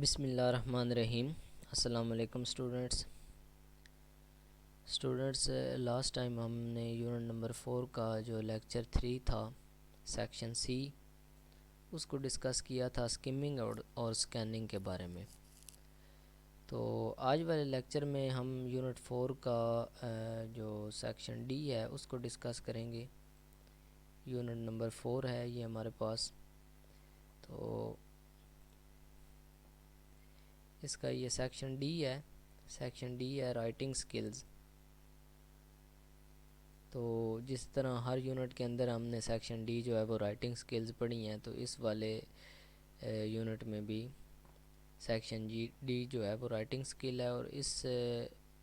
بسم اللہ الرحمن الرحیم۔ السلام علیکم اسٹوڈنٹس لاسٹ ٹائم ہم نے یونٹ نمبر 4 کا جو لیکچر 3 تھا سیکشن سی اس کو ڈسکس کیا تھا اسکیمنگ اور سکیننگ کے بارے میں۔ تو آج والے لیکچر میں ہم یونٹ 4 کا جو سیکشن ڈی ہے اس کو ڈسکس کریں گے۔ یونٹ نمبر 4 ہے یہ ہمارے پاس، تو اس کا یہ سیکشن ڈی ہے رائٹنگ سکلز۔ تو جس طرح ہر یونٹ کے اندر ہم نے سیکشن ڈی جو ہے وہ رائٹنگ سکلز پڑھی ہیں، تو اس والے یونٹ میں بھی سیکشن ڈی جو ہے وہ رائٹنگ سکل ہے، اور اس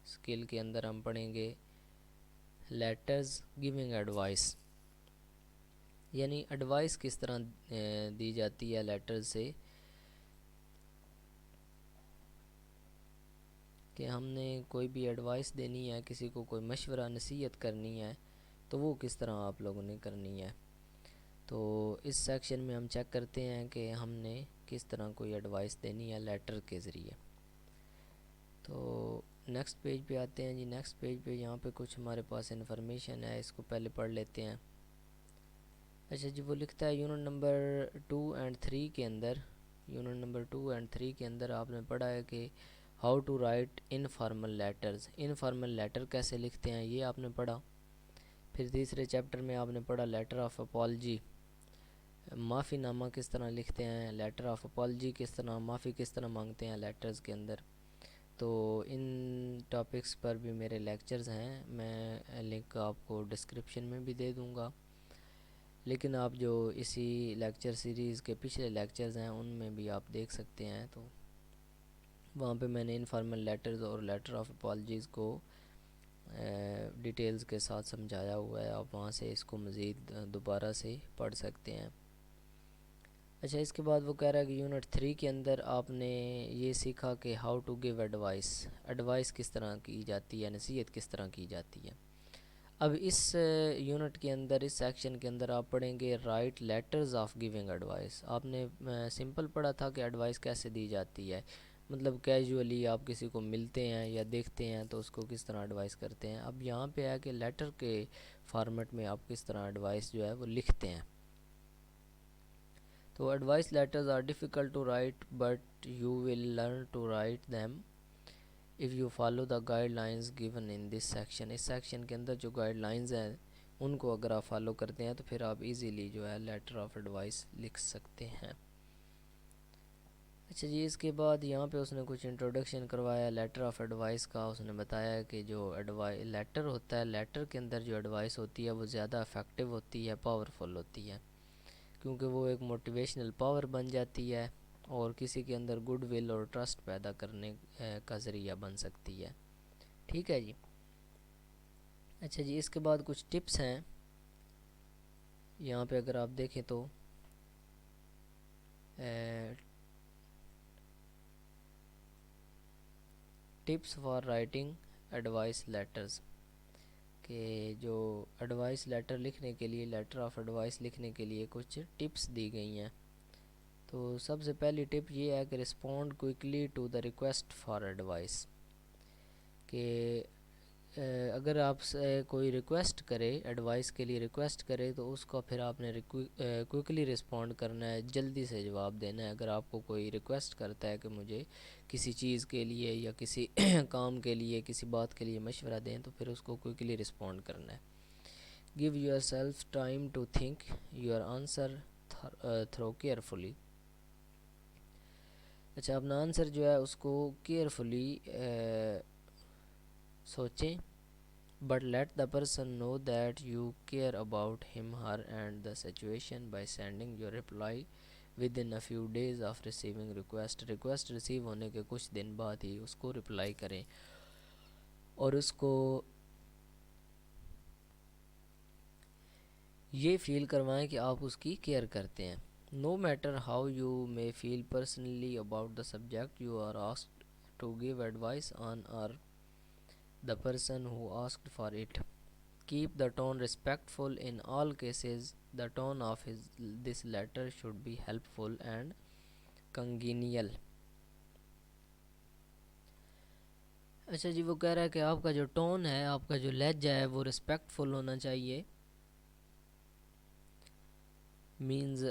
سکل کے اندر ہم پڑھیں گے لیٹرز گیونگ ایڈوائس، یعنی ایڈوائس کس طرح دی جاتی ہے لیٹرز سے، کہ ہم نے کوئی بھی ایڈوائس دینی ہے، کسی کو کوئی مشورہ نصیحت کرنی ہے تو وہ کس طرح آپ لوگوں نے کرنی ہے۔ تو اس سیکشن میں ہم چیک کرتے ہیں کہ ہم نے کس طرح کوئی ایڈوائس دینی ہے لیٹر کے ذریعے۔ تو نیکسٹ پیج پہ آتے ہیں جی۔ نیکسٹ پیج پہ یہاں پہ کچھ ہمارے پاس انفارمیشن ہے، اس کو پہلے پڑھ لیتے ہیں۔ اچھا جی، وہ لکھتا ہے یونٹ نمبر 2 اینڈ 3 کے اندر، آپ نے پڑھا ہے کہ how to write informal letters, informal letter کیسے لکھتے ہیں یہ آپ نے پڑھا۔ پھر تیسرے چیپٹر میں آپ نے پڑھا لیٹر آف اپالوجی، معافی نامہ کس طرح لکھتے ہیں، لیٹر آف اپالوجی کس طرح، معافی کس طرح مانگتے ہیں لیٹرز کے اندر۔ تو ان ٹاپکس پر بھی میرے لیکچرز ہیں، میں لنک آپ کو ڈسکرپشن میں بھی دے دوں گا، لیکن آپ جو اسی لیکچر سیریز کے پچھلے لیکچرز ہیں ان میں بھی آپ دیکھ سکتے ہیں۔ تو وہاں پہ میں نے انفارمل لیٹرز اور لیٹر آف اپالوجیز کو ڈیٹیلز کے ساتھ سمجھایا ہوا ہے، آپ وہاں سے اس کو مزید دوبارہ سے پڑھ سکتے ہیں۔ اچھا، اس کے بعد وہ کہہ رہا ہے کہ یونٹ 3 کے اندر آپ نے یہ سیکھا کہ how to give advice, advice کس طرح کی جاتی ہے، نصیحت کس طرح کی جاتی ہے۔ اب اس یونٹ کے اندر، اس سیکشن کے اندر آپ پڑھیں گے right letters of giving advice. آپ نے سمپل پڑھا تھا کہ ایڈوائس کیسے دی جاتی ہے، مطلب کیجولی آپ کسی کو ملتے ہیں یا دیکھتے ہیں تو اس کو کس طرح ایڈوائس کرتے ہیں۔ اب یہاں پہ ہے کہ لیٹر کے فارمیٹ میں آپ کس طرح ایڈوائس جو ہے وہ لکھتے ہیں۔ تو advice letters are difficult to write but you will learn to write them if you follow the guidelines given in this section. اس سیکشن کے اندر جو گائیڈ لائنز ہیں ان کو اگر آپ فالو کرتے ہیں تو پھر آپ ایزیلی جو ہے لیٹر آف ایڈوائس لکھ سکتے ہیں۔ اچھا جی، اس کے بعد یہاں پہ اس نے کچھ انٹروڈکشن کروایا لیٹر آف ایڈوائس کا۔ اس نے بتایا کہ جو لیٹر ہوتا ہے، لیٹر کے اندر جو ایڈوائس ہوتی ہے وہ زیادہ افیکٹو ہوتی ہے، پاورفل ہوتی ہے، کیونکہ وہ ایک موٹیویشنل پاور بن جاتی ہے اور کسی کے اندر گڈ ول اور ٹرسٹ پیدا کرنے کا ذریعہ بن سکتی ہے۔ ٹھیک ہے جی۔ اچھا جی، اس کے بعد کچھ ٹپس ہیں یہاں پہ اگر آپ دیکھیں تو tips for writing advice letters, کہ جو ایڈوائس لیٹر لکھنے کے لیے، لیٹر آف ایڈوائس لکھنے کے لیے کچھ ٹپس دی گئی ہیں۔ تو سب سے پہلی ٹپ یہ ہے کہ respond quickly to the request for advice, کہ اگر آپ سے کوئی ریکویسٹ کرے، ایڈوائس کے لیے ریکویسٹ کرے تو اس کو پھر آپ نے کوئکلی رسپونڈ کرنا ہے، جلدی سے جواب دینا ہے۔ اگر آپ کو کوئی ریکویسٹ کرتا ہے کہ مجھے کسی چیز کے لیے یا کسی کام کے لیے، کسی بات کے لیے مشورہ دیں، تو پھر اس کو کوئکلی رسپونڈ کرنا ہے۔ Give yourself time to think your answer through carefully. اچھا، اپنا آنسر جو ہے اس کو کیئرفلی سوچیں، but let the person know that you care about him her and the situation by sending your reply within a few days of receiving request receive ہونے کے کچھ دن بعد ہی اس کو رپلائی کریں، اور اس کو یہ فیل کروائیں کہ آپ اس کی کیئر کرتے ہیں۔ No matter how you may feel personally about the subject you are asked to give advice on or the person who asked for it. Keep the tone respectful in all cases. The tone of this letter should be helpful and congenial. اچھا جی، وہ کہہ رہا ہے کہ آپ کا جو tone ہے، آپ کا جو لہجہ ہے وہ رسپیکٹفل ہونا چاہیے، مینز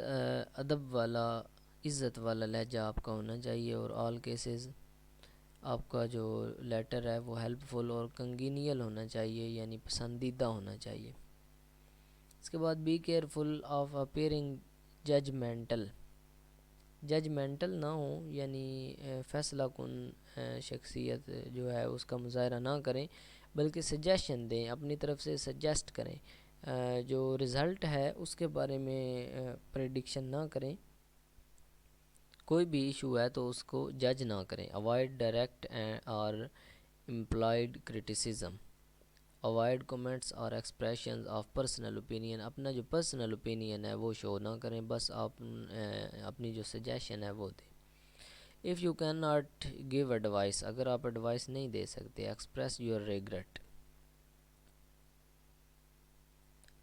ادب والا، عزت والا لہجہ آپ کا ہونا چاہیے، اور آل کیسز آپ کا جو لیٹر ہے وہ ہیلپ فل اور کنگینیل ہونا چاہیے، یعنی پسندیدہ ہونا چاہیے۔ اس کے بعد be careful of appearing judgmental, judgmental نہ ہوں، یعنی فیصلہ کن شخصیت جو ہے اس کا مظاہرہ نہ کریں، بلکہ سجیشن دیں، اپنی طرف سے سجیسٹ کریں، جو رزلٹ ہے اس کے بارے میں پریڈکشن نہ کریں۔ کوئی بھی ایشو ہے تو اس کو جج نہ کریں۔ اوائڈ ڈائریکٹ اور امپلائڈ کرٹیسزم، اوائڈ کمنٹس اور ایکسپریشنز آف پرسنل اوپینین، اپنا جو پرسنل اوپینین ہے وہ شو نہ کریں، بس آپ اپنی جو سجیشن ہے وہ دیں۔ If you can not give advice, اگر آپ ایڈوائس نہیں دے سکتے، ایکسپریس یور ریگریٹ،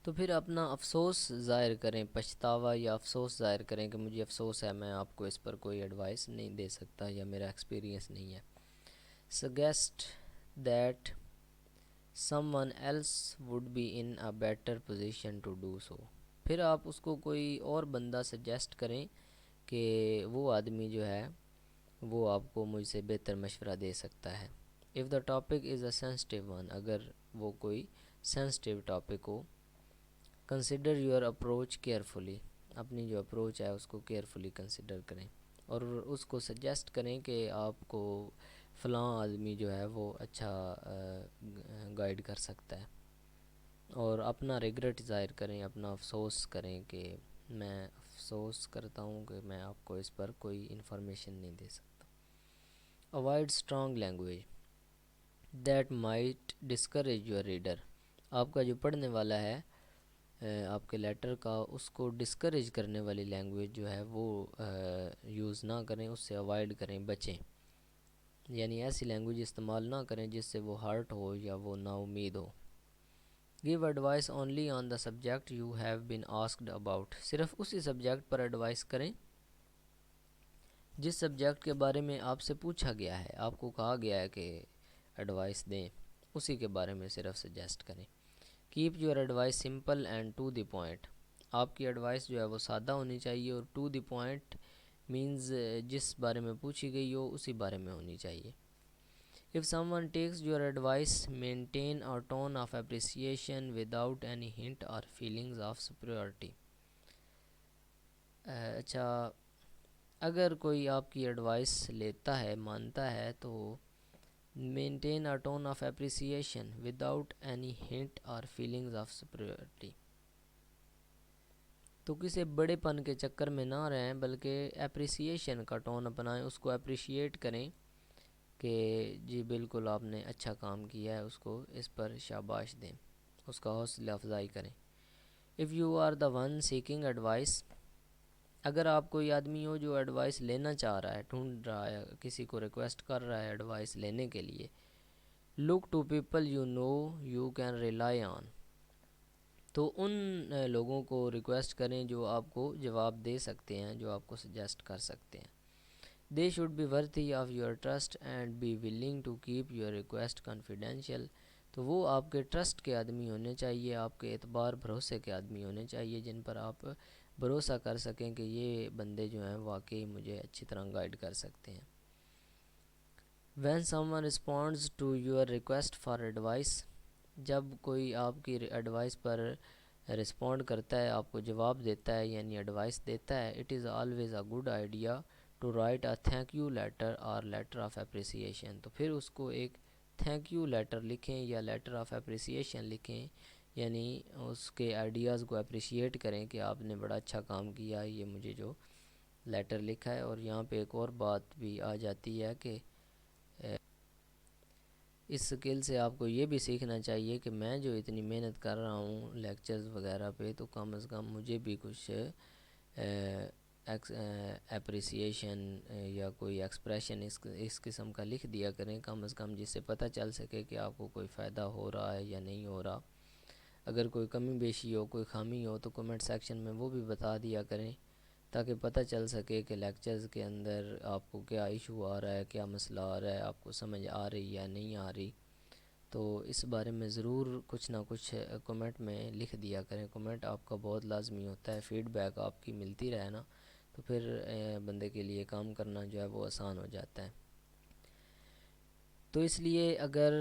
تو پھر اپنا افسوس ظاہر کریں، پچھتاوا یا افسوس ظاہر کریں کہ مجھے افسوس ہے، میں آپ کو اس پر کوئی ایڈوائس نہیں دے سکتا یا میرا ایکسپیرینس نہیں ہے۔ Suggest that someone else would be in a better position to do so, پھر آپ اس کو کوئی اور بندہ سجیسٹ کریں کہ وہ آدمی جو ہے وہ آپ کو مجھ سے بہتر مشورہ دے سکتا ہے۔ If the topic is a sensitive one, اگر وہ کوئی sensitive topic who, consider your approach carefully, اپنی جو اپروچ ہے اس کو کیئرفلی کنسیڈر کریں، اور اس کو سجیسٹ کریں کہ آپ کو فلاں آدمی جو ہے وہ اچھا گائیڈ کر سکتا ہے، اور اپنا ریگریٹ ظاہر کریں، اپنا افسوس کریں کہ میں افسوس کرتا ہوں کہ میں آپ کو اس پر کوئی انفارمیشن نہیں دے سکتا۔ Avoid strong language that might discourage your reader, آپ کا جو پڑھنے والا ہے آپ کے لیٹر کا، اس کو ڈسکریج کرنے والی لینگویج جو ہے وہ یوز نہ کریں، اس سے اوائڈ کریں، بچیں، یعنی ایسی لینگویج استعمال نہ کریں جس سے وہ ہرٹ ہو یا وہ نا امید ہو۔ Give advice only on the subject you have been asked about, صرف اسی سبجیکٹ پر ایڈوائس کریں جس سبجیکٹ کے بارے میں آپ سے پوچھا گیا ہے، آپ کو کہا گیا ہے کہ ایڈوائس دیں، اسی کے بارے میں صرف سجیسٹ کریں۔ Keep your advice simple and to the point, آپ کی ایڈوائس جو ہے وہ سادہ ہونی چاہیے، اور ٹو دی پوائنٹ مینز جس بارے میں پوچھی گئی ہو اسی بارے میں ہونی چاہیے۔ If someone takes your advice, maintain a tone of appreciation without any hint or feelings of superiority۔ اچھا، اگر کوئی آپ کی ایڈوائس لیتا ہے، مانتا ہے، تو maintain a tone of appreciation without any hint or feelings of superiority، تو کسی بڑے پن کے چکر میں نہ رہیں، بلکہ اپریسیشن کا ٹون اپنائیں، اس کو اپریشیٹ کریں کہ جی بالکل آپ نے اچھا کام کیا ہے، اس کو اس پر شاباش دیں، اس کا حوصلہ افزائی کریں۔ If you are the one seeking advice, اگر آپ کوئی آدمی ہو جو ایڈوائس لینا چاہ رہا ہے، ڈھونڈ رہا ہے، کسی کو ریکویسٹ کر رہا ہے ایڈوائس لینے کے لیے، look to people you know you can rely on, تو ان لوگوں کو ریکویسٹ کریں جو آپ کو جواب دے سکتے ہیں، جو آپ کو سجیسٹ کر سکتے ہیں۔ They should be worthy of your trust and be willing to keep your request confidential، تو وہ آپ کے ٹرسٹ کے آدمی ہونے چاہیے، آپ کے اعتبار بھروسے کے آدمی ہونے چاہیے، جن پر آپ بھروسہ کر سکیں کہ یہ بندے جو ہیں واقعی مجھے اچھی طرح گائیڈ کر سکتے ہیں۔ When someone responds to your request for advice، جب کوئی آپ کی ایڈوائس پر رسپونڈ کرتا ہے، آپ کو جواب دیتا ہے، یعنی ایڈوائس دیتا ہے، it is always a good idea to write a thank you letter or letter of appreciation، تو پھر اس کو ایک تھینک یو لیٹر لکھیں یا لیٹر آف اپریسیشن لکھیں، یعنی اس کے آئیڈیاز کو اپریشیٹ کریں کہ آپ نے بڑا اچھا کام کیا، یہ مجھے جو لیٹر لکھا ہے۔ اور یہاں پہ ایک اور بات بھی آ جاتی ہے کہ اس سکل سے آپ کو یہ بھی سیکھنا چاہیے کہ میں جو اتنی محنت کر رہا ہوں لیکچرز وغیرہ پہ، تو کم از کم مجھے بھی کچھ اپریسیشن یا کوئی ایکسپریشن اس قسم کا لکھ دیا کریں، کم از کم، جس سے پتہ چل سکے کہ آپ کو کوئی فائدہ ہو رہا ہے یا نہیں ہو رہا۔ اگر کوئی کمی بیشی ہو، کوئی خامی ہو، تو کمنٹ سیکشن میں وہ بھی بتا دیا کریں تاکہ پتہ چل سکے کہ لیکچرز کے اندر آپ کو کیا ایشو آ رہا ہے، کیا مسئلہ آ رہا ہے، آپ کو سمجھ آ رہی یا نہیں آ رہی۔ تو اس بارے میں ضرور کچھ نہ کچھ کمنٹ میں لکھ دیا کریں۔ کمنٹ آپ کا بہت لازمی ہوتا ہے، فیڈ بیک آپ کی ملتی رہے نا، تو پھر بندے کے لیے کام کرنا جو ہے وہ آسان ہو جاتا ہے۔ تو اس لیے اگر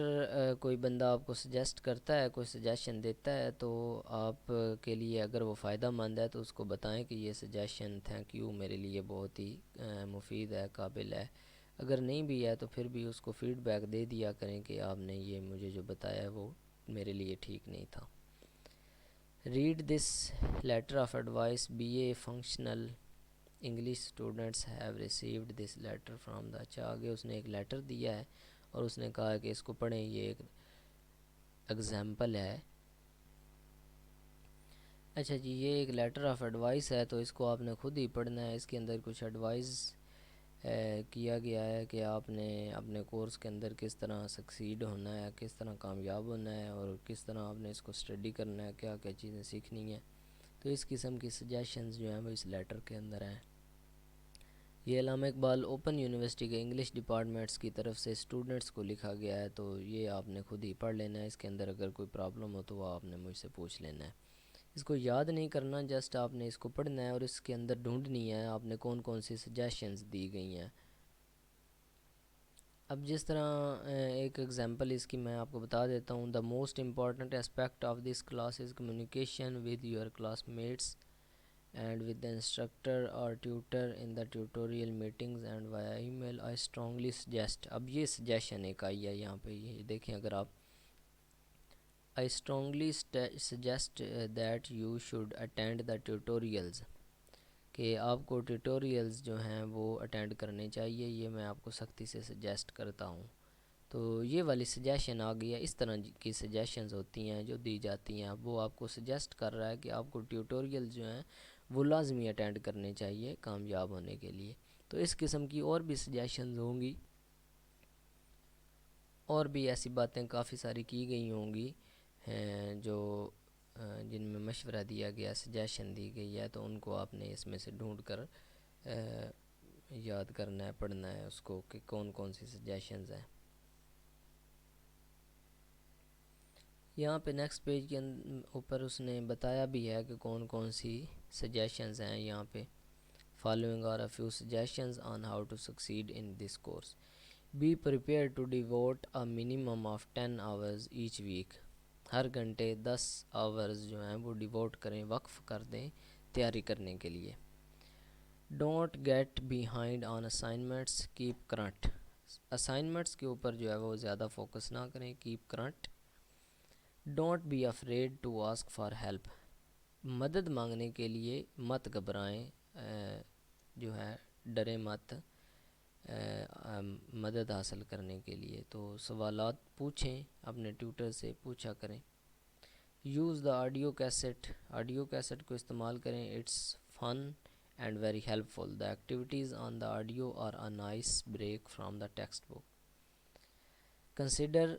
کوئی بندہ آپ کو سجیسٹ کرتا ہے، کوئی سجیشن دیتا ہے، تو آپ کے لیے اگر وہ فائدہ مند ہے تو اس کو بتائیں کہ یہ سجیشن تھینک یو، میرے لیے بہت ہی مفید ہے، قابل ہے۔ اگر نہیں بھی ہے تو پھر بھی اس کو فیڈ بیک دے دیا کریں کہ آپ نے یہ مجھے جو بتایا ہے وہ میرے لیے ٹھیک نہیں تھا۔ Read this letter of advice, B A functional English students have received this letter from the. اچھا، آگے اس نے ایک لیٹر دیا ہے اور اس نے کہا کہ اس کو پڑھیں، یہ ایک ایگزامپل ہے۔ اچھا جی، یہ ایک لیٹر آف ایڈوائس ہے، تو اس کو آپ نے خود ہی پڑھنا ہے۔ اس کے اندر کچھ ایڈوائز کیا گیا ہے کہ آپ نے اپنے کورس کے اندر کس طرح سکسیڈ ہونا ہے، کس طرح کامیاب ہونا ہے، اور کس طرح آپ نے اس کو اسٹڈی کرنا ہے، کیا کیا چیزیں سیکھنی ہیں۔ تو اس قسم کی سجیشنز جو ہیں وہ اس لیٹر کے اندر ہیں۔ یہ علامہ اقبال اوپن یونیورسٹی کے انگلش ڈپارٹمنٹس کی طرف سے اسٹوڈنٹس کو لکھا گیا ہے، تو یہ آپ نے خود ہی پڑھ لینا ہے۔ اس کے اندر اگر کوئی پرابلم ہو تو وہ آپ نے مجھ سے پوچھ لینا ہے۔ اس کو یاد نہیں کرنا، جسٹ آپ نے اس کو پڑھنا ہے اور اس کے اندر ڈھونڈنی ہے آپ نے کون کون سی سجیشنز دی گئی ہیں۔ اب جس طرح ایک ایگزامپل اس کی میں آپ کو بتا دیتا ہوں۔ The most important aspect of this class is communication with your classmates and with the instructor or tutor in the tutorial meetings and via email. I strongly suggest، اب یہ سجیشن ایک آئی ہے یہاں پہ، یہ دیکھیں اگر آپ I strongly suggest that you should attend the tutorials، کہ آپ کو ٹیوٹوریلز جو ہیں وہ اٹینڈ کرنے چاہیے، یہ میں آپ کو سختی سے سجیسٹ کرتا ہوں۔ تو یہ والی سجیشن آ گئی ہے۔ اس طرح کی سجیشنز ہوتی ہیں جو دی جاتی ہیں، وہ آپ کو سجیسٹ کر رہا ہے کہ آپ کو ٹیوٹوریل جو ہیں وہ لازمی اٹینڈ کرنے چاہیے کامیاب ہونے کے لیے۔ تو اس قسم کی اور بھی سجیشنز ہوں گی، اور بھی ایسی باتیں کافی ساری کی گئی ہوں گی جو جن میں مشورہ دیا گیا، سجیشن دی گئی ہے، تو ان کو آپ نے اس میں سے ڈھونڈ کر یاد کرنا ہے، پڑھنا ہے اس کو کہ کون کون سی سجیشنز ہیں۔ یہاں پہ نیکسٹ پیج کے اوپر اس نے بتایا بھی ہے کہ کون کون سی سجیشنز ہیں یہاں پہ۔ Following are a few suggestions on how to succeed in this course. Be prepared to devote a minimum of 10 hours each week. ہر گھنٹے 10 hours جو ہیں وہ ڈیووٹ کریں، وقف کر دیں تیاری کرنے کے لیے۔ Don't get behind on assignments. Keep current. Assignments کے اوپر جو ہے وہ زیادہ فوکس نہ کریں، keep current. Don't be afraid to ask for help. مدد مانگنے کے لیے مت گھبرائیں، جو ہے ڈریں مت مدد حاصل کرنے کے لیے۔ تو سوالات پوچھیں، اپنے ٹیوٹر سے پوچھا کریں۔ Use the audio cassette, audio cassette کو استعمال کریں، it's fun and very helpful. The activities on the audio are a nice break from the textbook. Consider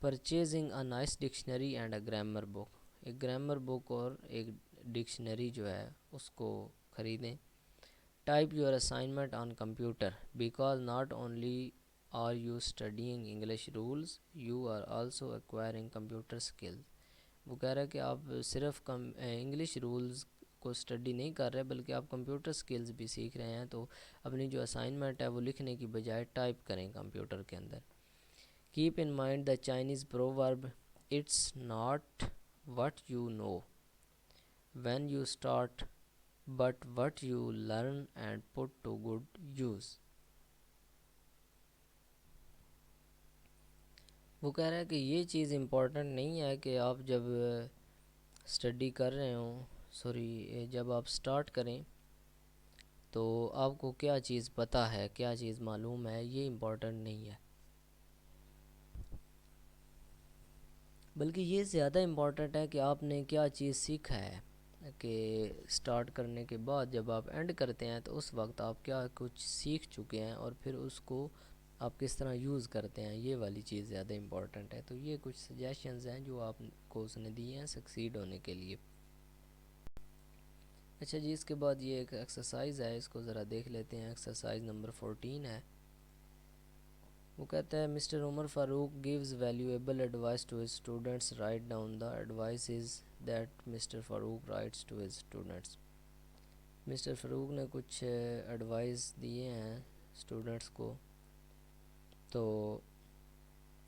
purchasing a nice dictionary and a grammar book, ایک grammar بک اور ایک dictionary جو ہے اس کو خریدیں۔ Type your assignment on computer because not only are you studying English rules, you are also acquiring computer skills. وہ کہہ رہا ہے کہ آپ صرف انگلش رولز کو اسٹڈی نہیں کر رہے بلکہ آپ کمپیوٹر اسکلز بھی سیکھ رہے ہیں۔ تو اپنی جو اسائنمنٹ ہے وہ لکھنے کی بجائے ٹائپ کریں کمپیوٹر کے اندر۔ Keep in mind the Chinese proverb it's not what you know when you start but what you learn and put to good use۔ وہ کہہ رہا ہے کہ یہ چیز امپورٹنٹ نہیں ہے کہ آپ جب اسٹڈی کر رہے ہوں، جب آپ سٹارٹ کریں تو آپ کو کیا چیز پتہ ہے، کیا چیز معلوم ہے، یہ امپورٹنٹ نہیں ہے، بلکہ یہ زیادہ امپورٹنٹ ہے کہ آپ نے کیا چیز سیکھا ہے، کہ سٹارٹ کرنے کے بعد جب آپ اینڈ کرتے ہیں تو اس وقت آپ کیا کچھ سیکھ چکے ہیں اور پھر اس کو آپ کس طرح یوز کرتے ہیں، یہ والی چیز زیادہ امپورٹنٹ ہے۔ تو یہ کچھ سجیشنز ہیں جو آپ کو اس نے دی ہیں سکسیڈ ہونے کے لیے۔ اچھا جی، اس کے بعد یہ ایک ایکسرسائز ہے، اس کو ذرا دیکھ لیتے ہیں۔ ایکسرسائز نمبر 14 ہے، وہ کہتا ہے mister Umar Farooq gives valuable advice to his students. Write down the advices that Mr. Farouk writes to his students. Mister Farooq نے کچھ ایڈوائس دیے ہیں اسٹوڈنٹس کو، تو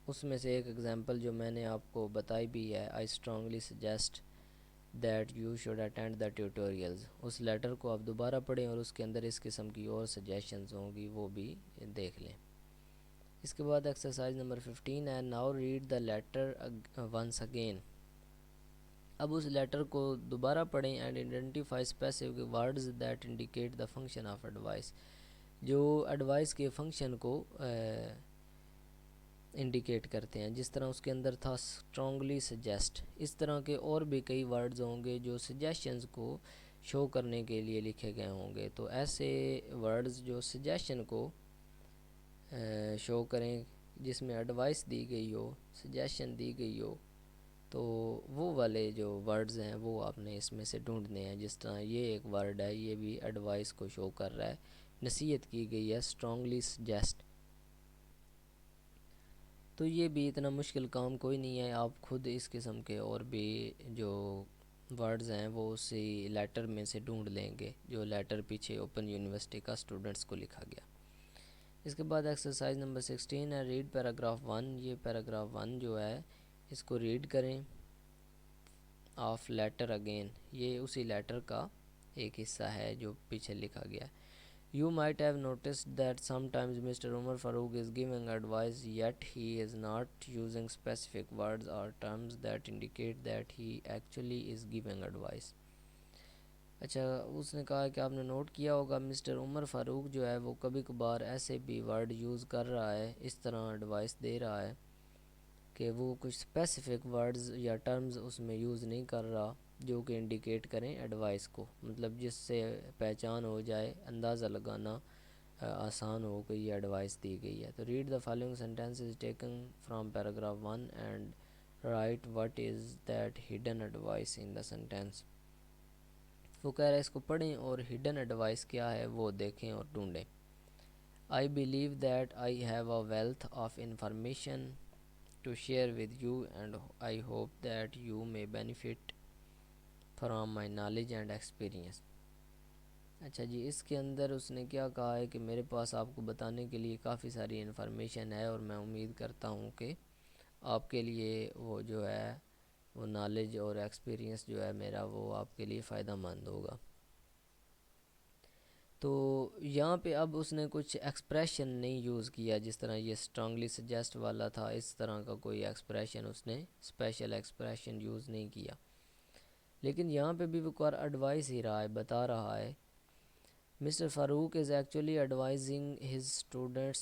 اس میں سے ایک ایگزامپل جو میں نے آپ کو بتائی بھی ہے، I strongly suggest that you should attend the tutorials. اس لیٹر کو آپ دوبارہ پڑھیں اور اس کے اندر اس قسم کی اور سجیشنز ہوں گی، وہ بھی دیکھ لیں۔ اس کے بعد ایکسرسائز نمبر 15 ہے، now read the letter once again. اب اس لیٹر کو دوبارہ پڑھیں and identify specific words that indicate the function of advice, جو ایڈوائس کے فنکشن کو انڈیکیٹ کرتے ہیں۔ جس طرح اس کے اندر تھا اسٹرانگلی سجیسٹ، اس طرح کے اور بھی کئی ورڈز ہوں گے جو سجیشنز کو شو کرنے کے لیے لکھے گئے ہوں گے، تو ایسے ورڈز جو سجیشن کو شو کریں، جس میں ایڈوائس دی گئی ہو، سجیشن دی گئی ہو، تو وہ والے جو ورڈز ہیں وہ آپ نے اس میں سے ڈھونڈنے ہیں۔ جس طرح یہ ایک ورڈ ہے، یہ بھی ایڈوائس کو شو کر رہا ہے، نصیحت کی گئی ہے، اسٹرانگلی سجیسٹ۔ تو یہ بھی اتنا مشکل کام کوئی نہیں ہے، آپ خود اس قسم کے اور بھی جو ورڈز ہیں وہ اسی لیٹر میں سے ڈھونڈ لیں گے، جو لیٹر پیچھے اوپن یونیورسٹی کا اسٹوڈنٹس کو لکھا گیا۔ اس کے بعد ایکسرسائز نمبر 16 ہے، ریڈ پیراگراف 1۔ یہ پیراگراف 1 جو ہے اس کو ریڈ کریں، آف لیٹر اگین، یہ اسی لیٹر کا ایک حصہ ہے جو پیچھے لکھا گیا ہے۔ You might have noticed that sometimes Mr. Umar Farooq is giving advice, yet he is not using specific words or terms that indicate that he actually is giving advice. اچھا، اس نے کہا کہ آپ نے نوٹ کیا ہوگا مسٹر عمر فاروق جو ہے وہ کبھی کبھار ایسے بھی ورڈ یوز کر رہا ہے، اس طرح ایڈوائس دے رہا ہے کہ وہ کچھ اسپیسیفک ورڈز یا ٹرمز اس میں یوز نہیں کر رہا جو کہ انڈیکیٹ کریں ایڈوائس کو، مطلب جس سے پہچان ہو جائے، اندازہ لگانا آسان ہو کہ یہ ایڈوائس دی گئی ہے۔ تو read the following sentences taken from paragraph 1 and right what is that hidden advice in the sentence. وہ کہہ رہا ہے اس کو پڑھیں اور ہڈن ایڈوائس کیا ہے وہ دیکھیں اور ڈھونڈیں۔ I believe that I have a wealth of information to share with you and I hope that you may benefit from my knowledge and experience. اچھا جی، اس کے اندر اس نے کیا کہا ہے کہ میرے پاس آپ کو بتانے کے لیے کافی ساری انفارمیشن ہے اور میں امید کرتا ہوں کہ آپ کے لیے وہ جو ہے وہ نالج اور ایکسپیرینس جو ہے میرا وہ آپ کے لیے فائدہ مند ہوگا۔ تو یہاں پہ اب اس نے کچھ ایکسپریشن نہیں یوز کیا، جس طرح یہ اسٹرانگلی سجیسٹ والا تھا، اس طرح کا کوئی ایکسپریشن اس نے اسپیشل ایکسپریشن یوز نہیں کیا، لیکن یہاں پہ بھی وہ ایڈوائس ہی رہا ہے، بتا رہا ہے mister Farooq is actually advising his students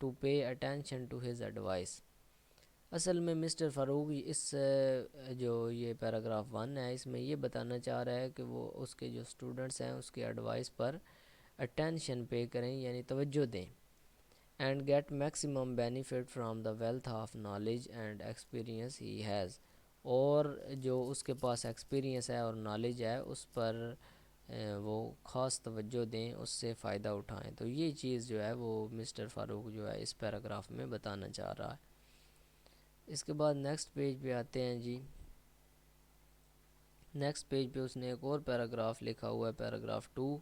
to pay attention to his advice. اصل میں مسٹر فاروق اس جو یہ پیراگراف 1 ہے اس میں یہ بتانا چاہ رہا ہے کہ وہ اس کے جو اسٹوڈنٹس ہیں اس کے ایڈوائس پر اٹینشن پے کریں، یعنی توجہ دیں، and get maximum benefit from the wealth of knowledge and experience he has, اور جو اس کے پاس ایکسپیرینس ہے اور نالج ہے اس پر وہ خاص توجہ دیں، اس سے فائدہ اٹھائیں۔ تو یہ چیز جو ہے وہ مسٹر فاروق جو ہے اس پیراگراف میں بتانا چاہ رہا ہے۔ اس کے بعد نیکسٹ پیج پہ آتے ہیں جی۔ نیکسٹ پیج پہ اس نے ایک اور پیراگراف لکھا ہوا ہے، paragraph 2۔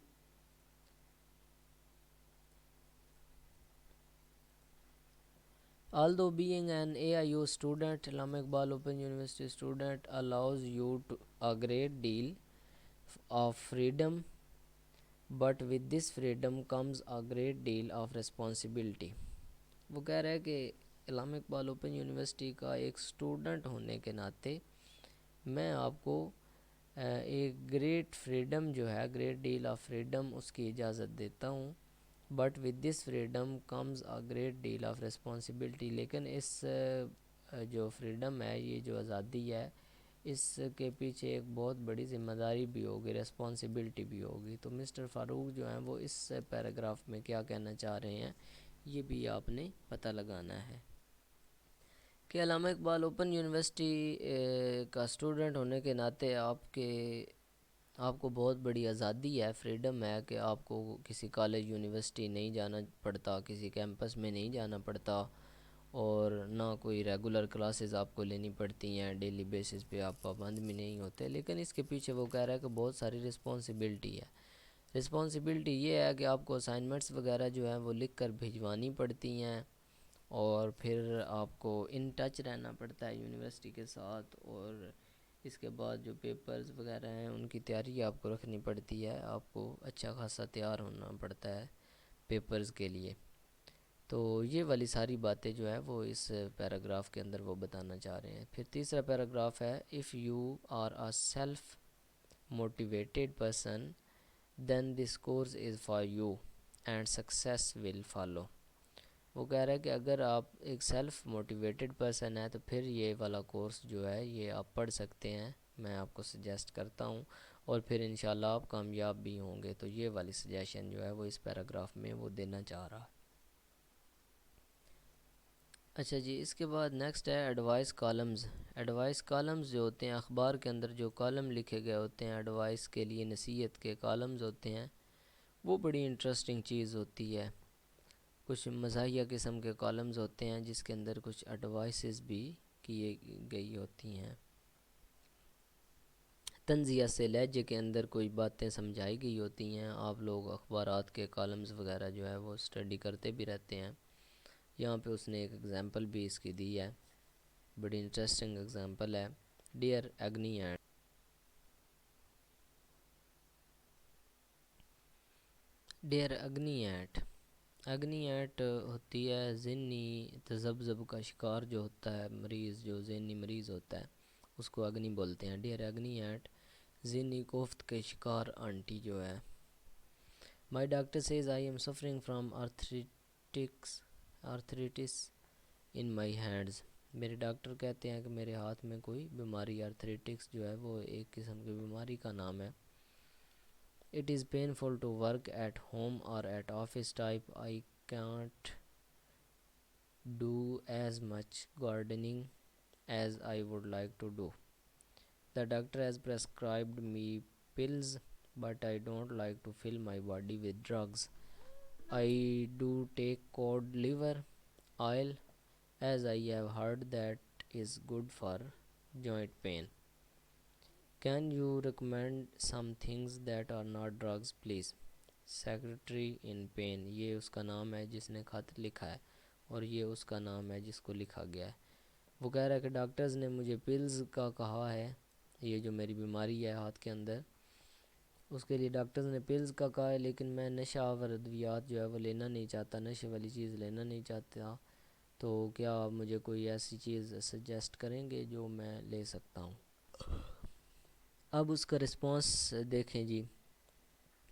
Although being an AIU student, Allama Iqbal open university student allows you to a great deal of freedom, but with this freedom comes a great deal of responsibility. وہ کہہ رہا ہے کہ علامہ اقبال اوپن یونیورسٹی کا ایک اسٹوڈنٹ ہونے کے ناطے میں آپ کو ایک گریٹ فریڈم جو ہے، گریٹ ڈیل آف فریڈم اس کی اجازت دیتا ہوں، but with this freedom comes a great deal of responsibility, لیکن اس جو فریڈم ہے، یہ جو آزادی ہے، اس کے پیچھے ایک بہت بڑی ذمہ داری بھی ہوگی، ریسپانسبلٹی بھی ہوگی۔ تو مسٹر فاروق جو ہیں وہ اس پیراگراف میں کیا کہنا چاہ رہے ہیں یہ بھی آپ نے پتہ لگانا ہے کہ علامہ اقبال اوپن یونیورسٹی کا اسٹوڈنٹ ہونے کے ناطے آپ کے آپ کو بہت بڑی آزادی ہے، فریڈم ہے کہ آپ کو کسی کالج یونیورسٹی نہیں جانا پڑتا، کسی کیمپس میں نہیں جانا پڑتا، اور نہ کوئی ریگولر کلاسز آپ کو لینی پڑتی ہیں، ڈیلی بیسس پہ آپ پابند بھی نہیں ہوتے۔ لیکن اس کے پیچھے وہ کہہ رہا ہے کہ بہت ساری رسپانسبلٹی ہے۔ رسپانسبلٹی یہ ہے کہ آپ کو اسائنمنٹس وغیرہ جو ہیں وہ لکھ کر بھجوانی پڑتی ہیں، اور پھر آپ کو ان ٹچ رہنا پڑتا ہے یونیورسٹی کے ساتھ، اور اس کے بعد جو پیپرز وغیرہ ہیں ان کی تیاری آپ کو رکھنی پڑتی ہے، آپ کو اچھا خاصا تیار ہونا پڑتا ہے پیپرز کے لیے۔ تو یہ والی ساری باتیں جو ہے وہ اس پیراگراف کے اندر وہ بتانا چاہ رہے ہیں۔ پھر تیسرا پیراگراف ہے if you are a self motivated person then this course is for you and success will follow. وہ کہہ رہا ہے کہ اگر آپ ایک سیلف موٹیویٹڈ پرسن ہے تو پھر یہ والا کورس جو ہے یہ آپ پڑھ سکتے ہیں، میں آپ کو سجیسٹ کرتا ہوں، اور پھر انشاءاللہ آپ کامیاب بھی ہوں گے۔ تو یہ والی سجیشن جو ہے وہ اس پیراگراف میں وہ دینا چاہ رہا ہے۔ اچھا جی، اس کے بعد نیکسٹ ہے ایڈوائس کالمز۔ ایڈوائس کالمز جو ہوتے ہیں، اخبار کے اندر جو کالم لکھے گئے ہوتے ہیں ایڈوائس کے لیے، نصیحت کے کالمز ہوتے ہیں، وہ بڑی انٹرسٹنگ چیز ہوتی ہے۔ کچھ مزاحیہ قسم کے کالمز ہوتے ہیں جس کے اندر کچھ ایڈوائسز بھی کیے گئی ہوتی ہیں۔ طنزیہ سے لہجے کے اندر کوئی باتیں سمجھائی گئی ہوتی ہیں۔ آپ لوگ اخبارات کے کالمز وغیرہ جو ہے وہ اسٹڈی کرتے بھی رہتے ہیں۔ یہاں پہ اس نے ایک ایگزامپل بھی اس کی دی ہے، بڑی انٹرسٹنگ ایگزامپل ہے۔ ڈیئر ایگنی اینٹ، ڈیئر اگنی اینٹ، اگنی اینٹ ہوتی ہے ذہنی تذبذب کا شکار جو ہوتا ہے، مریض جو ذہنی مریض ہوتا ہے اس کو اگنی بولتے ہیں۔ ڈیئر اگنی اینٹ، ذہنی کوفت کے شکار آنٹی جو ہے۔ My doctor says I am suffering from arthritis in my hands. میرے ڈاکٹر کہتے ہیں کہ میرے ہاتھ میں کوئی بیماری، آرتھریٹکس جو ہے وہ ایک قسم کی بیماری کا نام ہے۔ It is painful to work at home or at office type. I can't do as much gardening as I would like to do. The doctor has prescribed me pills, but I don't like to fill my body with drugs. I do take cod liver oil as I have heard that is good for joint pain. Can you recommend some things that are not drugs, please? Secretary in pain، یہ اس کا نام ہے جس نے خط لکھا ہے، اور یہ اس کا نام ہے جس کو لکھا گیا ہے۔ وہ کہہ رہا ہے کہ ڈاکٹرز نے مجھے پلز کا کہا ہے، یہ جو میری بیماری ہے ہاتھ کے اندر اس کے لیے ڈاکٹرز نے پلز کا کہا ہے، لیکن میں نشہ آور ادویات جو ہے وہ لینا نہیں چاہتا، نشے والی چیز لینا نہیں چاہتا۔ تو کیا آپ مجھے کوئی ایسی چیز سجیسٹ کریں گے جو میں لے سکتا ہوں؟ اب اس کا رسپانس دیکھیں جی،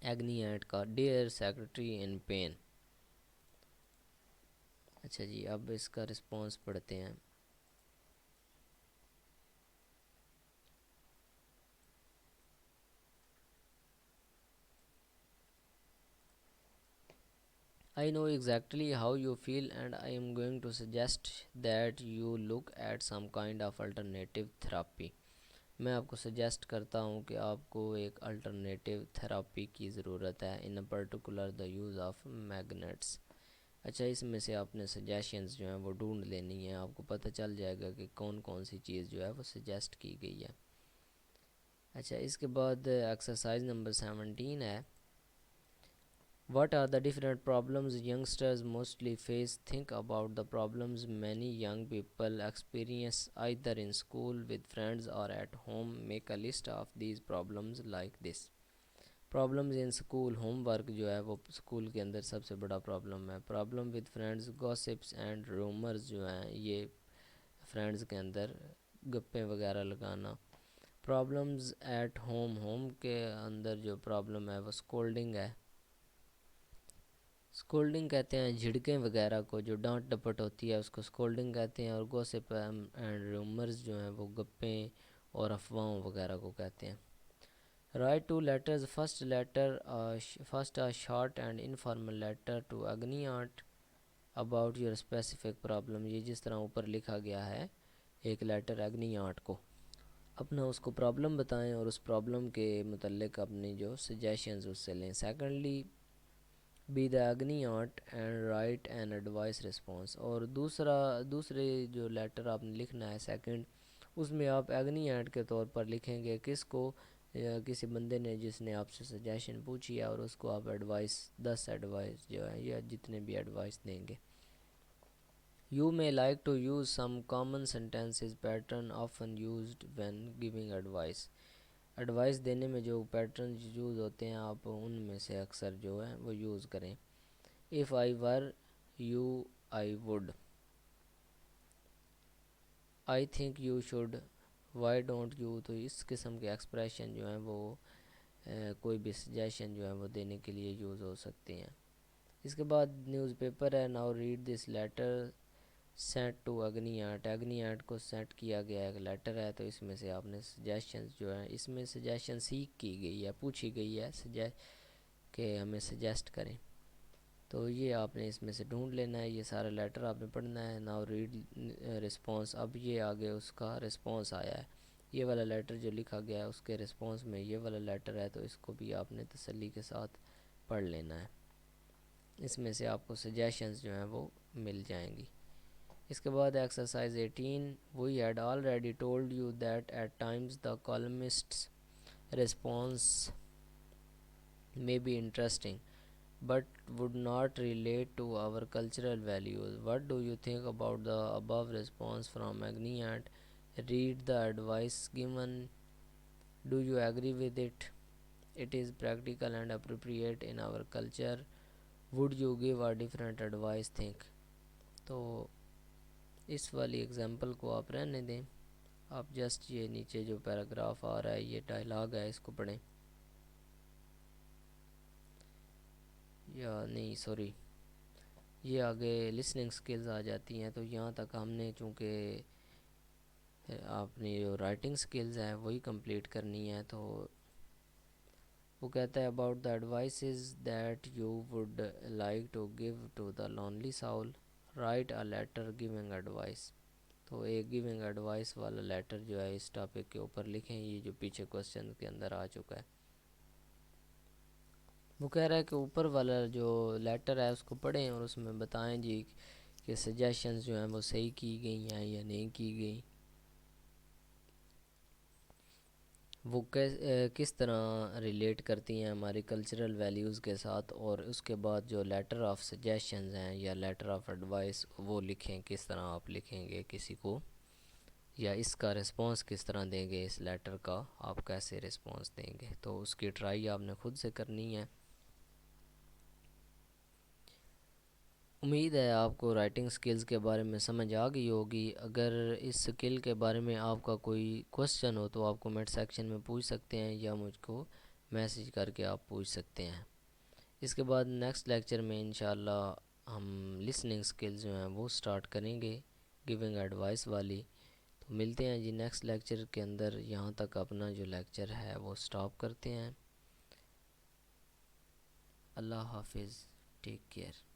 ایگنی اینٹ کا، ڈیئر سیکرٹری ان پین۔ اچھا جی، اب اس کا رسپانس پڑھتے ہیں۔ I know exactly how you feel and I am going to suggest that you look at some kind of alternative therapy. میں آپ کو سجیسٹ کرتا ہوں کہ آپ کو ایک الٹرنیٹیو تھراپی کی ضرورت ہے، in particular the use of magnates. اچھا، اس میں سے آپ نے سجیشنز جو ہیں وہ ڈھونڈ لینی ہیں، آپ کو پتہ چل جائے گا کہ کون کون سی چیز جو ہے وہ سجیسٹ کی گئی ہے۔ اچھا، اس کے بعد ایکسرسائز نمبر 17 ہے، What are the different problems youngsters mostly face? Think about the problems many young people experience either in school with friends or at home. Make a list of these problems like this. Problems in school، home work جو ہے وہ school کے اندر سب سے بڑا problem ہے۔ Problem with friends، gossips and rumors جو ہیں یہ فرینڈز کے اندر گپیں وغیرہ لگانا۔ پرابلمز ایٹ ہوم، ہوم کے اندر جو پرابلم ہے وہ اسکولڈنگ ہے۔ اسکولڈنگ کہتے ہیں جھڑکیں وغیرہ کو، جو ڈانٹ ڈپٹ ہوتی ہے اس کو اسکولڈنگ کہتے ہیں، اور گوسپ اینڈ رومرز جو ہیں وہ گپیں اور افواہوں وغیرہ کو کہتے ہیں۔ Write 2 letters. First a short and informal letter to Agni aunt about your specific problem. یہ جس طرح اوپر لکھا گیا ہے، ایک لیٹر اگنی آنٹ کو اپنا اس کو پرابلم بتائیں اور اس پرابلم کے متعلق اپنی جو سجیشنز اس سے لیں. Secondly be the agony aunt and write an advice response. اور دوسرے جو لیٹر آپ نے لکھنا ہے سیکنڈ، اس میں آپ ایگنی ایڈ کے طور پر لکھیں گے کس کو، کسی بندے نے جس نے آپ سے سجیشن پوچھی ہے، اور اس کو آپ ایڈوائس 10 ایڈوائس جو ہے یا جتنے بھی ایڈوائس دیں گے. You may like to use some common sentences pattern often used when giving advice. Advice دینے میں جو پیٹرن یوز ہوتے ہیں آپ ان میں سے اکثر جو ہے وہ یوز کریں. If I were you I would. I think you should. Why don't you. تو اس قسم کے ایکسپریشن جو ہیں وہ کوئی بھی سجیشن جو ہے وہ دینے کے لیے یوز ہو سکتے ہیں. اس کے بعد نیوز پیپر ہے. Now read this letter sent to agony aunt. Agony aunt کو سینٹ کیا گیا ایک لیٹر ہے، تو اس میں سے آپ نے سجیشنز جو ہیں، اس میں سجیشن سیکھ کی گئی ہے، پوچھی گئی ہے کہ ہمیں سجیسٹ کریں. تو یہ آپ نے اس میں سے ڈھونڈ لینا ہے. یہ سارا لیٹر آپ نے پڑھنا ہے. Now read response. اب یہ آگے اس کا رسپانس آیا ہے. یہ والا لیٹر جو لکھا گیا ہے اس کے رسپانس میں یہ والا لیٹر ہے، تو اس کو بھی آپ نے تسلی کے ساتھ پڑھ لینا ہے. اس میں سے آپ کو سجیشنز جو ہیں وہ مل جائیں گی. اس کے بعد exercise 18. We had already told you that at times the columnists response may be interesting but would not relate to our cultural values. What do you think about the above response from Agni and read the advice given? Do you agree with it? It is practical and appropriate in our culture. Would you give a different advice? Think. تو اس والی example کو آپ رہنے دیں. آپ just یہ نیچے جو پیراگراف آ رہا ہے یہ ڈائلاگ ہے، اس کو پڑھیں. یا نہیں سوری، یہ آگے لسننگ سکلز آ جاتی ہیں. تو یہاں تک ہم نے چونکہ اپنی جو رائٹنگ سکلز ہیں وہی کمپلیٹ کرنی ہے. تو وہ کہتا ہے about the advices that you would like to give to the lonely soul write a letter giving advice. تو ایک گیونگ ایڈوائس والا لیٹر جو ہے اس ٹاپک کے اوپر لکھیں. یہ جو پیچھے کوسچن کے اندر آ چکا ہے. وہ کہہ رہا ہے کہ اوپر والا جو لیٹر ہے اس کو پڑھیں اور اس میں بتائیں جی کہ سجیشنز جو ہیں وہ صحیح کی گئی ہیں یا نہیں کی گئی، وہ کس طرح ریلیٹ کرتی ہیں ہماری کلچرل ویلیوز کے ساتھ. اور اس کے بعد جو لیٹر آف سجیشنز ہیں یا لیٹر آف ایڈوائس وہ لکھیں. کس طرح آپ لکھیں گے کسی کو، یا اس کا رسپانس کس طرح دیں گے، اس لیٹر کا آپ کیسے رسپانس دیں گے. تو اس کی ٹرائی آپ نے خود سے کرنی ہے. امید ہے آپ کو رائٹنگ سکلز کے بارے میں سمجھ آ گئی ہوگی. اگر اس سکل کے بارے میں آپ کا کوئی کوسچن ہو تو آپ کومنٹ سیکشن میں پوچھ سکتے ہیں یا مجھ کو میسیج کر کے آپ پوچھ سکتے ہیں. اس کے بعد نیکسٹ لیکچر میں انشاءاللہ ہم لسننگ سکلز جو ہیں وہ سٹارٹ کریں گے، گیونگ ایڈوائس والی. تو ملتے ہیں جی نیکسٹ لیکچر کے اندر. یہاں تک اپنا جو لیکچر ہے وہ سٹاپ کرتے ہیں. اللہ حافظ. Take care.